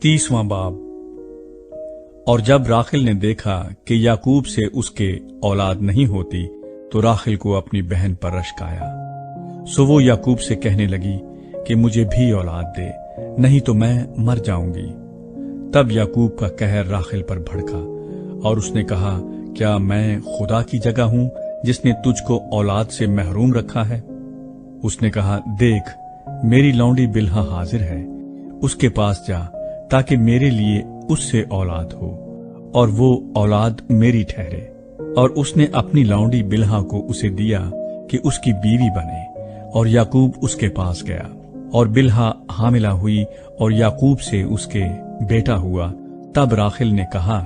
30वां बाब। और जब राखिल ने देखा कि याकूब से उसके औलाद नहीं होती, तो राखिल को अपनी बहन पर रश्क आया। सो वो याकूब से कहने लगी कि मुझे भी औलाद दे, नहीं तो मैं मर जाऊंगी। तब याकूब का कहर राखिल पर भड़का और उसने कहा, क्या मैं खुदा की जगह हूं जिसने तुझको औलाद से महरूम रखा है? उसने कहा, देख, मेरी लौंडी बिल्हा हाजिर है, उसके पास जा ताकि मेरे लिए उससे औलाद हो और वो औलाद मेरी ठहरे। और उसने अपनी लौंडी बिल्हा को उसे दिया कि उसकी बीवी बने, और याकूब उसके पास गया। और बिल्हा हामिला हुई और याकूब से उसके बेटा हुआ। तब राखिल ने कहा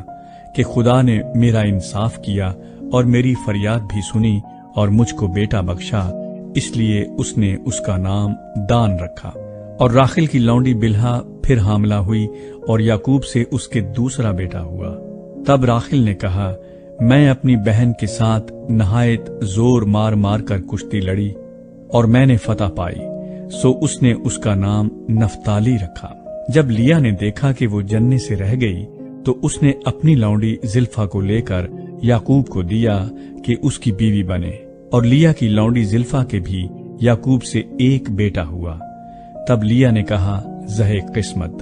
कि खुदा ने मेरा इंसाफ किया और मेरी फरियाद भी सुनी और मुझको बेटा बख्शा, इसलिए उसने उसका नाम दान रखा। और राखिल की लौंडी बिल्हा फिर हामिला हुई और याकूब से उसके दूसरा बेटा हुआ। तब राखिल ने कहा, मैं अपनी बहन के साथ नहायत जोर मार मार कर कुश्ती लड़ी और मैंने फतह पाई, सो उसने उसका नाम नफ्ताली रखा। जब लिया ने देखा कि वो जन्ने से रह गई, तो उसने अपनी लौंडी जिल्फा को लेकर याकूब को दिया कि उसकी बीवी बने। और लिया की लौंडी जिल्फा के भी याकूब से एक बेटा हुआ। तब लिया ने कहा, ज़हे किस्मत,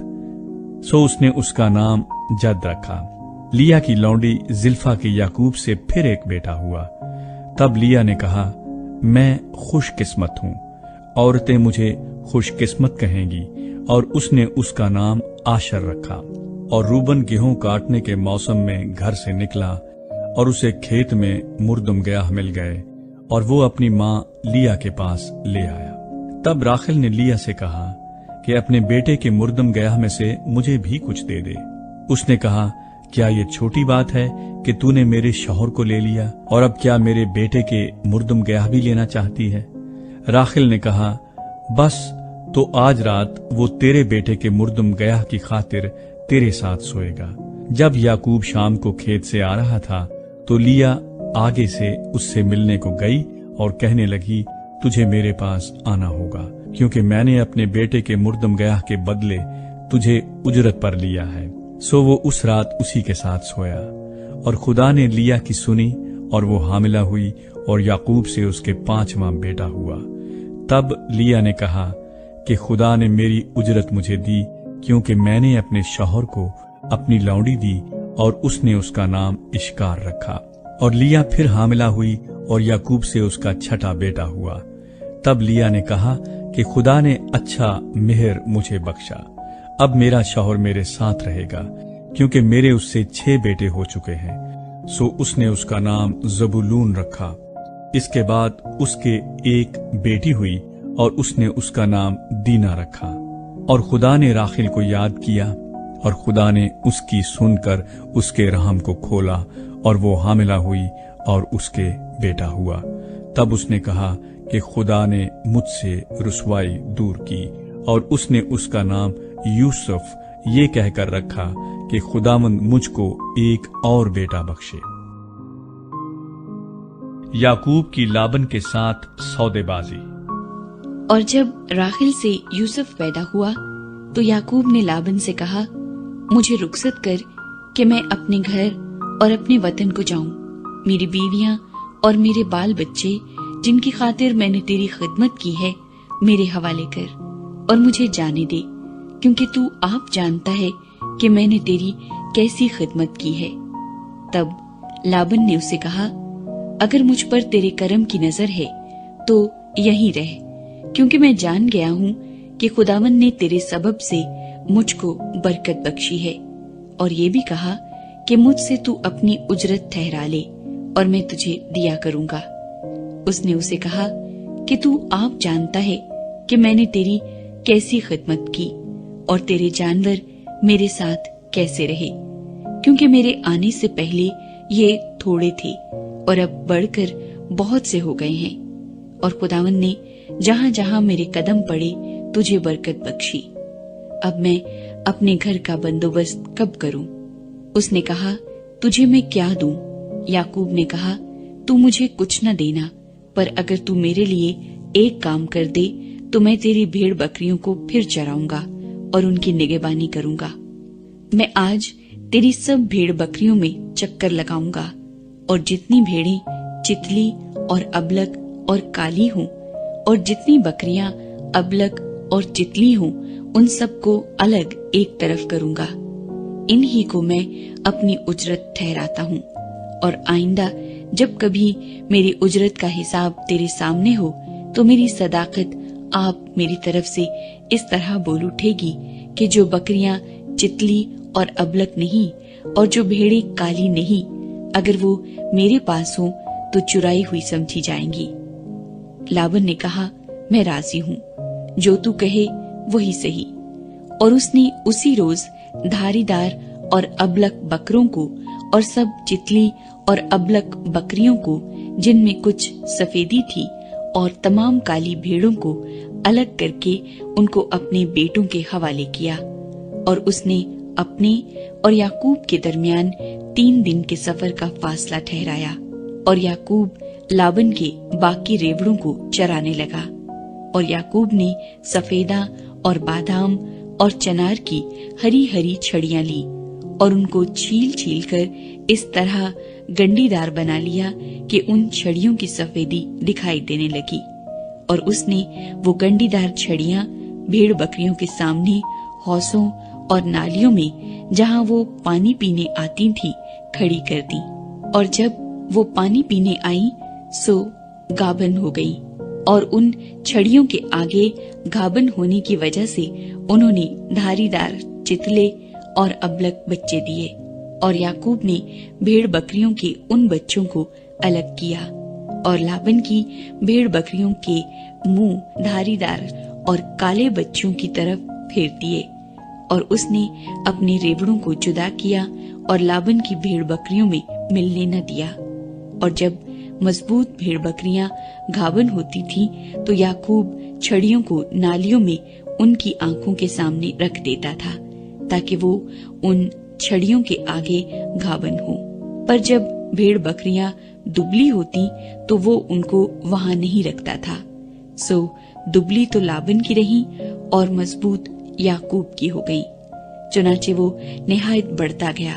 सो उसने उसका नाम जद रखा। लिया की लौंडी जिल्फा के याकूब से फिर एक बेटा हुआ। तब लिया ने कहा, मैं खुशकिस्मत हूं, औरतें मुझे खुशकिस्मत कहेंगी। और उसने उसका नाम आशर रखा। और रूबन गेहूं काटने के मौसम में घर से निकला और उसे खेत में मुर्दम गयाह मिल गए, और वो अपनी माँ लिया के पास ले आया। तब राखिल ने लिया से कहा कि अपने बेटे के मुर्दम गयाह में से मुझे भी कुछ दे दे। उसने कहा, क्या ये छोटी बात है कि तूने मेरे शौहर को ले लिया, और अब क्या मेरे बेटे के मुर्दम गयाह भी लेना चाहती है? राखिल ने कहा, बस तो आज रात वो तेरे बेटे के मुर्दम गयाह की खातिर तेरे साथ सोएगा। जब याकूब शाम को खेत से आ रहा था, तो लिया आगे से उससे मिलने को गई और कहने लगी, तुझे मेरे पास आना होगा, क्योंकि मैंने अपने बेटे के मुर्दम गयाह के बदले तुझे उजरत पर लिया है। सो वो उस रात उसी के साथ सोया। और खुदा ने लिया की सुनी और वो हामिला हुई और याकूब से उसके 5वां बेटा हुआ। तब लिया ने कहा कि खुदा ने मेरी उजरत मुझे दी, क्योंकि मैंने अपने शौहर को अपनी लौंडी दी और उसने उसका नाम इश्कार रखा। और लिया फिर हामिला हुई और याकूब से उसका 6ठा बेटा हुआ। तब लिया ने कहा कि खुदा ने अच्छा मेहर मुझे बख्शा, अब मेरा शौहर मेरे साथ रहेगा, क्योंकि मेरे उससे 6 बेटे हो चुके हैं। सो उसने उसका नाम जबूलून रखा। इसके बाद उसके एक बेटी हुई और उसने उसका नाम दीना रखा। और खुदा ने राखिल को याद किया, और खुदा ने उसकी सुनकर उसके रहम को खोला, और वो हामिला हुई और उसके बेटा हुआ। तब उसने कहा कि खुदा ने मुझसे रुसवाई दूर की, और उसने उसका नाम यूसुफ ये कहकर रखा कि खुदावंद मुझको एक और बेटा बख्शे। याकूब की लाबन के साथ सौदेबाजी। और जब राखिल से यूसुफ पैदा हुआ, तो याकूब ने लाबन से कहा, मुझे रुखसत कर कि मैं अपने घर और अपने वतन को जाऊं। मेरी बीवियां और मेरे बाल बच्चे, जिनकी खातिर मैंने तेरी खिदमत की है, मेरे हवाले कर और मुझे जाने दे, क्योंकि तू आप जानता है कि मैंने तेरी कैसी खिदमत की है। तब लाबन ने उसे कहा, अगर मुझ पर तेरे करम की नजर है तो यहीं रह, क्योंकि मैं जान गया हूँ कि खुदावन ने तेरे सबब से मुझको बरकत बख्शी है। और ये भी कहा कि मुझसे तू अपनी उजरत ठहरा ले और मैं तुझे दिया करूंगा। उसने उसे कहा कि तू आप जानता है कि मैंने तेरी कैसी खिदमत की और तेरे जानवर मेरे साथ कैसे रहे, क्योंकि मेरे आने से पहले ये थोड़े थे और अब बढ़कर बहुत से हो गए हैं। और खुदावन ने जहां जहां मेरे कदम पड़े तुझे बरकत बख्शी। अब मैं अपने घर का बंदोबस्त कब करूं? उसने कहा, तुझे मैं क्या दूं? याकूब ने कहा, तू मुझे कुछ न देना, पर अगर तू मेरे लिए एक काम कर दे तो मैं तेरी भेड़ बकरियों को फिर चराऊंगा और उनकी निगहबानी करूंगा। मैं आज तेरी सब भेड़ बकरियों में चक्कर लगाऊंगा, और जितनी भेड़ें चितली और अबलक और काली हों, और जितनी बकरियां अबलक और चितली हों, उन सबको अलग एक तरफ करूंगा। इन्हीं को मैं अपनी उजरत ठहराता हूँ, और आइंदा जब कभी मेरी उजरत का हिसाब तेरे सामने हो तो मेरी सदाकत आप मेरी तरफ से इस तरह बोल उठेगी कि जो बकरियां चितली और अबलक नहीं और जो भेड़ें काली नहीं, अगर वो मेरे पास हो तो चुराई हुई समझी जाएंगी। लाबन ने कहा, मैं राजी हूँ, जो तू कहे वही सही। और उसने उसी रोज धारीदार और अबलक बकरों को और सब चितली और अबलक बकरियों को, जिनमें कुछ सफेदी थी, और तमाम काली भेड़ों को अलग करके उनको अपने बेटों के हवाले किया। और उसने अपने और याकूब के दरमियान 3 दिन के सफर का फासला ठहराया, और याकूब लाबन के बाकी रेवड़ों को चराने लगा। और याकूब ने सफेदा और बादाम और चनार की हरी हरी छड़ियां ली, और उनको छील छील कर इस तरह गंडीदार बना लिया कि उन छड़ियों की सफेदी दिखाई देने लगी। और उसने वो गंडीदार छड़ियां भेड़ बकरियों के सामने हौसों और नालियों में, जहां वो पानी पीने आती थी, खड़ी कर दी। और जब वो पानी पीने आई सो गाबन हो गई, और उन छड़ियों के आगे गाबन होने की वजह से उन्होंने धारीदार चितले और अबलक बच्चे दिए। और याकूब ने भेड़ बकरियों के उन बच्चों को अलग किया, और लाबन की भेड़ बकरियों के मुंह धारीदार और काले बच्चों की तरफ फेर दिए। और उसने अपने रेवड़ों को जुदा किया और लाबन की भेड़ बकरियों में मिलने न दिया। और जब मजबूत भेड़ बकरियां गाबन होती थी तो याकूब छड़ियों को नालियों में उनकी आंखों के सामने रख देता था, ताकि वो उन छड़ियों के आगे गाबन हो। पर जब भेड़ बकरियां दुबली होती तो वो उनको वहां नहीं रखता था। सो दुबली तो लाबन की रही और मजबूत याकूब की हो गई। चुनाचे वो निहायत बढ़ता गया,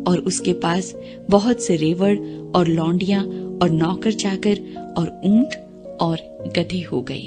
और उसके पास बहुत से रेवड़ और लौंडियां और नौकर चाकर और ऊंट और गधे हो गए।